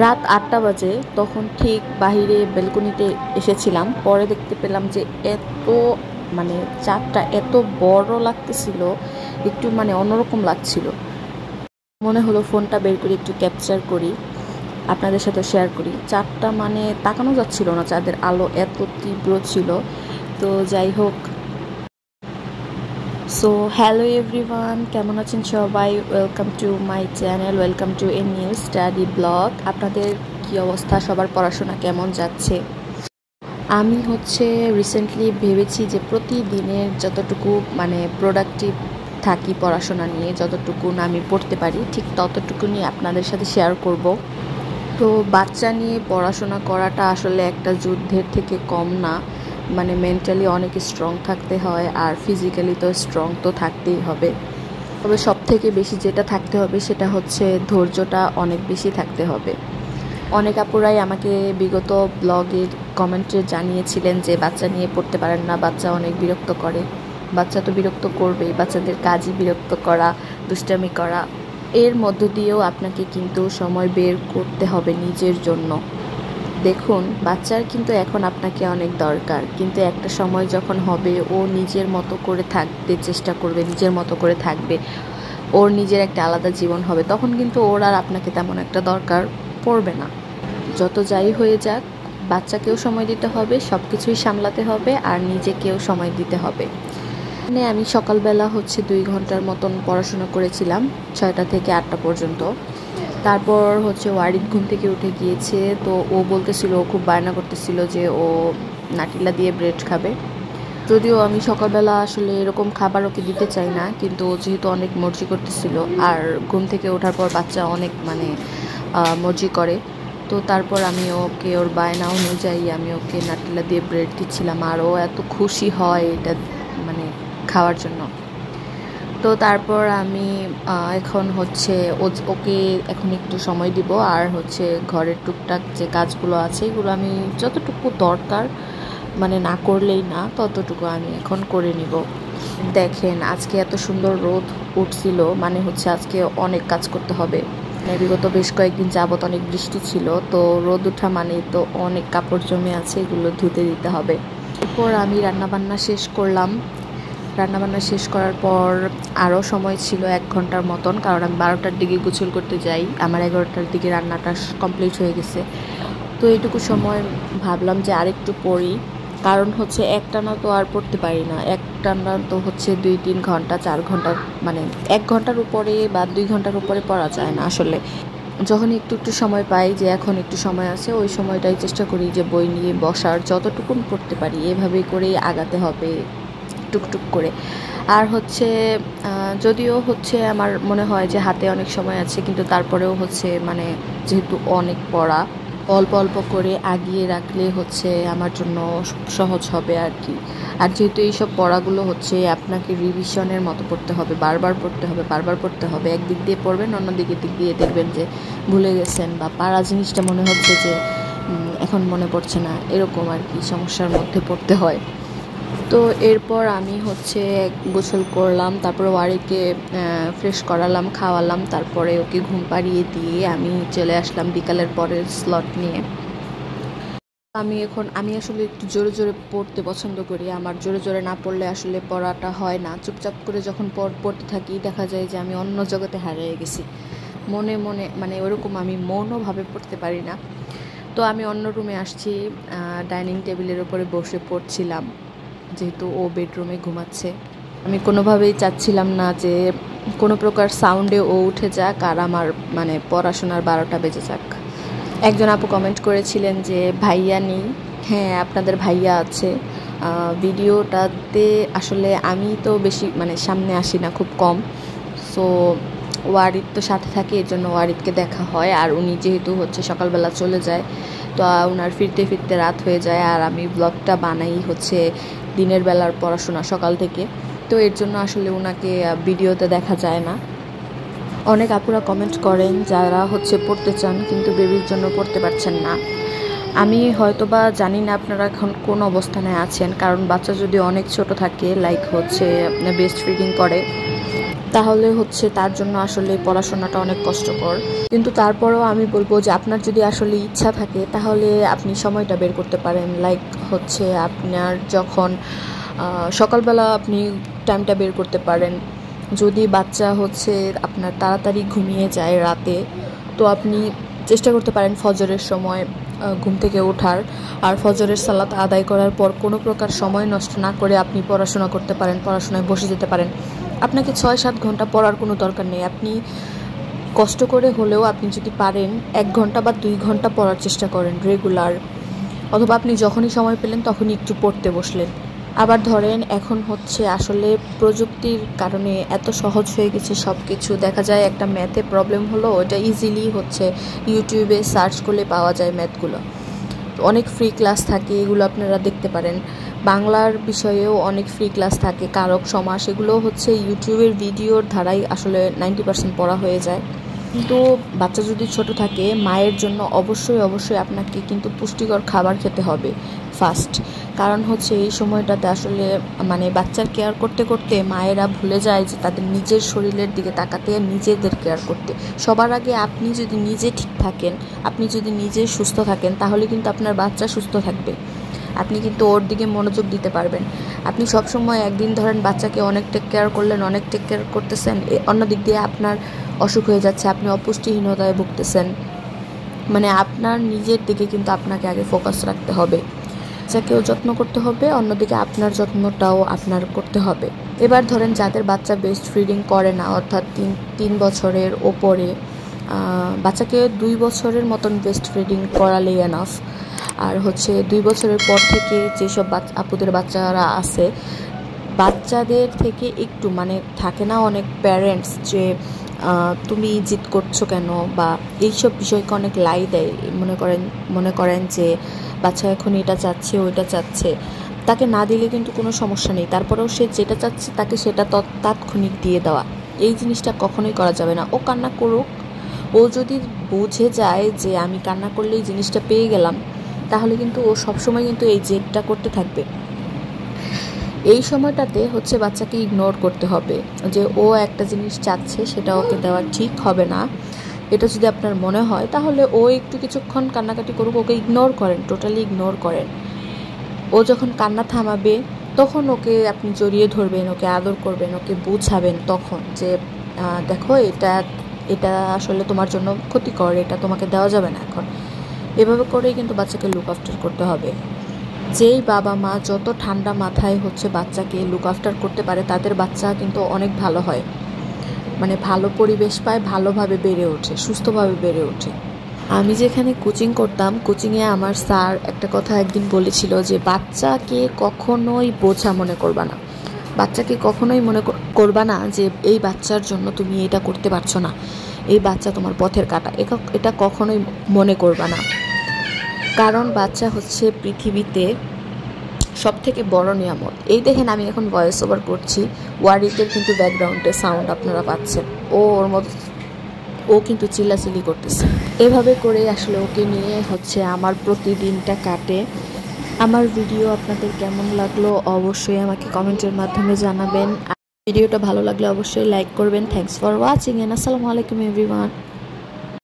রাত ৮টা বাজে, তখন ঠিক বাহিরে ব্যালকনিতে এসেছিলাম। পরে দেখতে পেলাম যে এত মানে চাঁদটা এত বড় লাগতেছিল, একটু মানে অন্যরকম লাগছিল। মনে হলো ফোনটা বের করে একটু ক্যাপচার করি, আপনাদের সাথে শেয়ার করি। চাঁদটা মানে তাকানো যাচ্ছিল না, চাঁদের আলো এত তীব্র ছিল। তো যাই হোক, সো হ্যালো এভরিওয়ান, কেমন আছেন সবাই? Welcome to my channel, welcome to a new study blog. আপনাদের কি অবস্থা? সবার পড়াশোনা কেমন যাচ্ছে? আমি রিসেন্টলি ভেবেছি যে প্রতিদিনের যতটুকু মানে প্রোডাক্টিভ থাকি পড়াশোনা নিয়ে, যতটুকু না আমি পড়তে পারি ঠিক ততটুকু নিয়ে আপনাদের সাথে শেয়ার করব। তো বাচ্চা নিয়ে পড়াশোনা করাটা আসলে একটা যুদ্ধের থেকে কম না। মানে মেন্টালি অনেক স্ট্রং থাকতে হয়, আর ফিজিক্যালি তো স্ট্রং তো থাকতেই হবে। তবে সব থেকে বেশি যেটা থাকতে হবে সেটা হচ্ছে ধৈর্যটা অনেক বেশি থাকতে হবে। অনেক আপুরাই আমাকে বিগত ব্লগে কমেন্টে জানিয়েছিলেন যে বাচ্চা নিয়ে পড়তে পারেন না, বাচ্চা অনেক বিরক্ত করে। বাচ্চা তো বিরক্ত করবেই, বাচ্চাদের কাজই বিরক্ত করা, দুষ্টামি করা। এর মধ্য দিয়েও আপনাকে কিন্তু সময় বের করতে হবে নিজের জন্য। দেখুন, বাচ্চার কিন্তু এখন আপনাকে অনেক দরকার, কিন্তু একটা সময় যখন হবে ও নিজের মতো করে থাকতে চেষ্টা করবে, নিজের মতো করে থাকবে, ওর নিজের একটা আলাদা জীবন হবে, তখন কিন্তু ওর আর আপনাকে তেমন একটা দরকার পড়বে না। যত যাই হয়ে যাক, বাচ্চাকেও সময় দিতে হবে, সব কিছুই সামলাতে হবে, আর নিজেকেও সময় দিতে হবে। মানে আমি সকালবেলা 2 ঘন্টার মতন পড়াশোনা করেছিলাম, 6টা থেকে 8টা পর্যন্ত। তারপর ওয়ারিদ ঘুম থেকে উঠে গিয়েছে, তো ও বলতেছিল, ও খুব বায়না করতেছিল যে ও নাটিলা দিয়ে ব্রেড খাবে। যদিও আমি সকালবেলা আসলে এরকম খাবার ওকে দিতে চাই না, কিন্তু ও যেহেতু অনেক মর্জি করতেছিল, আর ঘুম থেকে ওঠার পর বাচ্চা অনেক মানে মর্জি করে, তো তারপর আমি ওকে ওর বায়না অনুযায়ী আমি ওকে নাটিলা দিয়ে ব্রেড দিচ্ছিলাম, আর ও এত খুশি হয় এটা মানে খাওয়ার জন্য। তো তারপর আমি এখন ওকে এখন একটু সময় দিব, আর ঘরের টুকটাক যে কাজগুলো আছে এগুলো আমি যতটুকু দরকার মানে না করলেই না, ততটুকু আমি এখন করে নিব। দেখেন, আজকে এত সুন্দর রোদ উঠছিল, মানে আজকে অনেক কাজ করতে হবে। বিগত বেশ কয়েকদিন যাবত অনেক বৃষ্টি ছিল, তো রোদ ওঠা মানে তো অনেক কাপড় জমে আছে, এগুলো ধুতে দিতে হবে। এরপর আমি রান্নাবান্না শেষ করলাম। রান্নাবান্না শেষ করার পর আরও সময় ছিল 1 ঘন্টার মতন, কারণ আমি 12টার দিকে গোসল করতে যাই, আমার 11টার দিকে রান্নাটা কমপ্লিট হয়ে গেছে। তো এইটুকু সময় ভাবলাম যে আরেকটু পড়ি, কারণ একটানা তো আর পড়তে পারি না। একটানা তো 2-3 ঘন্টা 4 ঘন্টা মানে 1 ঘন্টার উপরে বা 2 ঘন্টার উপরে পড়া যায় না আসলে। যখন একটু একটু সময় পাই যে এখন একটু সময় আছে, ওই সময়টাই চেষ্টা করি যে বই নিয়ে বসার, যতটুকু পড়তে পারি এভাবেই করেই আগাতে হবে টুকটুক করে। আর যদিও আমার মনে হয় যে হাতে অনেক সময় আছে, কিন্তু তারপরেও মানে যেহেতু অনেক পড়া, অল্প অল্প করে আগিয়ে রাখলে আমার জন্য সহজ হবে আর কি। আর যেহেতু এইসব পড়াগুলো আপনাকে রিভিশনের মতো পড়তে হবে, বারবার পড়তে হবে, বারবার পড়তে হবে। একদিক দিয়ে পড়বেন, অন্য দিক দিয়ে দেখবেন যে ভুলে গেছেন, বা পারা জিনিসটা মনে হচ্ছে যে এখন মনে পড়ছে না, এরকম আর কি সমস্যার মধ্যে পড়তে হয়। তো এরপর আমি গোসল করলাম, তারপরে ওয়ারিকে ফ্রেশ করালাম, খাওয়ালাম, তারপরে ওকে ঘুম পাড়িয়ে দিয়ে আমি চলে আসলাম বিকালের পরের স্লট নিয়ে। আমি আসলে একটু জোরে জোরে পড়তে পছন্দ করি। আমার জোরে জোরে না পড়লে আসলে পড়াটা হয় না। চুপচাপ করে যখন পড়তে থাকি, দেখা যায় যে আমি অন্য জগতে হারিয়ে গেছি। মনে মনে মানে ওরকম আমি মনভাবে পড়তে পারি না। তো আমি অন্য রুমে আসছি, ডাইনিং টেবিলের উপরে বসে পড়ছিলাম, যেহেতু ও বেডরুমে ঘুমাচ্ছে। আমি কোনোভাবেই চাচ্ছিলাম না যে কোনো প্রকার সাউন্ডে ও উঠে যাক আর আমার মানে পড়াশোনার 12টা বেজে যাক। একজন আপু কমেন্ট করেছিলেন যে ভাইয়া নেই। হ্যাঁ, আপনাদের ভাইয়া আছে। ভিডিওটাতে আসলে আমি তো বেশি মানে সামনে আসি না, খুব কম। সো ওয়ারিদ তো সাথে থাকে, এর জন্য ওয়ারিদকে দেখা হয়। আর উনি যেহেতু সকালবেলা চলে যায়, তো ওনার ফিরতে ফিরতে রাত হয়ে যায়, আর আমি ব্লগটা বানাই দিনের বেলার পড়াশোনা সকাল থেকে, তো এর জন্য আসলে ওনাকে ভিডিওতে দেখা যায় না। অনেক আপুরা কমেন্ট করেন যারা পড়তে চান কিন্তু বেবির জন্য পড়তে পারছেন না। আমি হয়তোবা জানি না আপনারা এখন কোন অবস্থানে আছেন, কারণ বাচ্চা যদি অনেক ছোট থাকে, লাইক ব্রেস্ট ফিডিং করে, তাহলে হচ্ছে তার জন্য আসলে পড়াশোনাটা অনেক কষ্টকর। কিন্তু তারপরেও আমি বলবো যে আপনার যদি আসলে ইচ্ছা থাকে তাহলে আপনি সময়টা বের করতে পারেন। লাইক হচ্ছে আপনার যখন সকালবেলা আপনি টাইমটা বের করতে পারেন। যদি বাচ্চা হচ্ছে আপনার তাড়াতাড়ি ঘুমিয়ে যায় রাতে, তো আপনি চেষ্টা করতে পারেন ফজরের সময় ঘুম থেকে ওঠার, আর ফজরের সালাত আদায় করার পর কোনো প্রকার সময় নষ্ট না করে আপনি পড়াশোনা করতে পারেন, পড়াশোনায় বসে যেতে পারেন। আপনাকে 6-7 ঘন্টা পড়ার কোনো দরকার নেই। আপনি কষ্ট করে হলেও আপনি যদি পারেন 1 ঘন্টা বা 2 ঘন্টা পড়ার চেষ্টা করেন রেগুলার, অথবা আপনি যখনই সময় পেলেন তখনই একটু পড়তে বসলেন। আবার ধরেন এখন হচ্ছে আসলে প্রযুক্তির কারণে এত সহজ হয়ে গেছে সব কিছু। দেখা যায় একটা ম্যাথে প্রবলেম হলো, ওটা ইজিলি হচ্ছে ইউটিউবে সার্চ করলে পাওয়া যায় ম্যাথগুলো। অনেক ফ্রি ক্লাস থাকে, এগুলো আপনারা দেখতে পারেন। বাংলার বিষয়েও অনেক ফ্রি ক্লাস থাকে, কারক সমাস, এগুলো হচ্ছে ইউটিউবের ভিডিওর ধারাই আসলে 90% পড়া হয়ে যায়। কিন্তু বাচ্চা যদি ছোট থাকে, মায়ের জন্য অবশ্যই আপনাকে কিন্তু পুষ্টিকর খাবার খেতে হবে ফার্স্ট। কারণ হচ্ছে এই সময়টাতে আসলে মানে বাচ্চার কেয়ার করতে করতে মায়েরা ভুলে যায় যে তাদের নিজের শরীরের দিকে তাকাতে, নিজেদের কেয়ার করতে। সবার আগে আপনি যদি নিজে ঠিক থাকেন, আপনি যদি নিজে সুস্থ থাকেন, তাহলে কিন্তু আপনার বাচ্চা সুস্থ থাকবে। আপনি কিন্তু ওর দিকে মনোযোগ দিতে পারবেন। আপনি সবসময় একদিন ধরেন বাচ্চাকে অনেক টেক কেয়ার করলেন, অনেক টেক কেয়ার করতেছেন, অন্য দিক দিয়ে আপনার অসুখ হয়ে যাচ্ছে, আপনি অপুষ্টিহীনতায় ভুগতেছেন। মানে আপনার নিজের দিকে কিন্তু আপনাকে আগে ফোকাস রাখতে হবে। বাচ্চাকেও যত্ন করতে হবে, অন্যদিকে আপনার যত্নটাও আপনার করতে হবে। এবার ধরেন যাদের বাচ্চা ব্রেস্ট ফিডিং করে না, অর্থাৎ 3 বছরের ওপরে, বাচ্চাকে 2 বছরের মতন ব্রেস্ট ফিডিং করালেই এনাফ। আর হচ্ছে 2 বছরের পর থেকে যেসব আপুদের বাচ্চারা আছে, বাচ্চাদের থেকে একটু মানে থাকে না অনেক প্যারেন্টস যে তুমি জিদ করছো কেন, বা এইসব বিষয়কে অনেক লাই দেয়। মনে করেন যে বাচ্চা এখন এটা চাচ্ছে ওইটা চাচ্ছে, তাকে না দিলে কিন্তু কোনো সমস্যা নেই, তারপরেও সে যেটা চাচ্ছে তাকে সেটা তাৎক্ষণিক দিয়ে দেওয়া, এই জিনিসটা কখনোই করা যাবে না। ও কান্না করুক, ও যদি বুঝে যায় যে আমি কান্না করলেই জিনিসটা পেয়ে গেলাম, তাহলে কিন্তু ও সবসময় কিন্তু এই জেদটা করতে থাকবে। এই সময়টাতে হচ্ছে বাচ্চাকে ইগনোর করতে হবে, যে ও একটা জিনিস চাচ্ছে সেটা ওকে দেওয়া ঠিক হবে না। এটা যদি আপনার মনে হয় তাহলে ও একটু কিছুক্ষণ কান্নাকাটি করুক, ওকে ইগনোর করেন, টোটালি ইগনোর করেন। ও যখন কান্না থামাবে তখন ওকে আপনি জড়িয়ে ধরবেন, ওকে আদর করবেন, ওকে বুঝাবেন তখন যে দেখো এটা আসলে তোমার জন্য ক্ষতিকর, এটা তোমাকে দেওয়া যাবে না এখন। এভাবে করেই কিন্তু বাচ্চাকে লুক আফটার করতে হবে। যেই বাবা মা যত ঠান্ডা মাথায় হচ্ছে বাচ্চাকে লুক আফটার করতে পারে, তাদের বাচ্চা কিন্তু অনেক ভালো হয়, মানে ভালো পরিবেশ পায়, ভালোভাবে বেড়ে ওঠে, সুস্থভাবে বেড়ে ওঠে। আমি যেখানে কোচিং করতাম, কোচিংয়ে আমার স্যার একটা কথা একদিন বলেছিল যে বাচ্চাকে কখনোই বোঝা মনে করবা না, বাচ্চাকে কখনোই মনে করবা না যে এই বাচ্চার জন্য তুমি এটা করতে পারছো না, এই বাচ্চা তোমার পথের কাঁটা, এটা কখনোই মনে করবা না। কারণ বাচ্চা হচ্ছে পৃথিবীতে সবথেকে বড় নিয়ামত। এই দেখেন আমি এখন ভয়েস ওভার করছি, ওয়ারিকের কিন্তু ব্যাকগ্রাউন্ডে সাউন্ড আপনারা পাচ্ছেন, ওর মতো ও কিন্তু চিল্লাচিল্লি করতেছে। এভাবে করে আসলে ওকে নিয়ে হচ্ছে আমার প্রতিদিনটা কাটে। আমার ভিডিও আপনাদের কেমন লাগলো অবশ্যই আমাকে কমেন্টের মাধ্যমে জানাবেন। ভিডিওটা ভালো লাগলে অবশ্যই লাইক করবেন। থ্যাঙ্কস ফর ওয়াচিং এন্ড আসসালামু আলাইকুম এভরিওয়ান।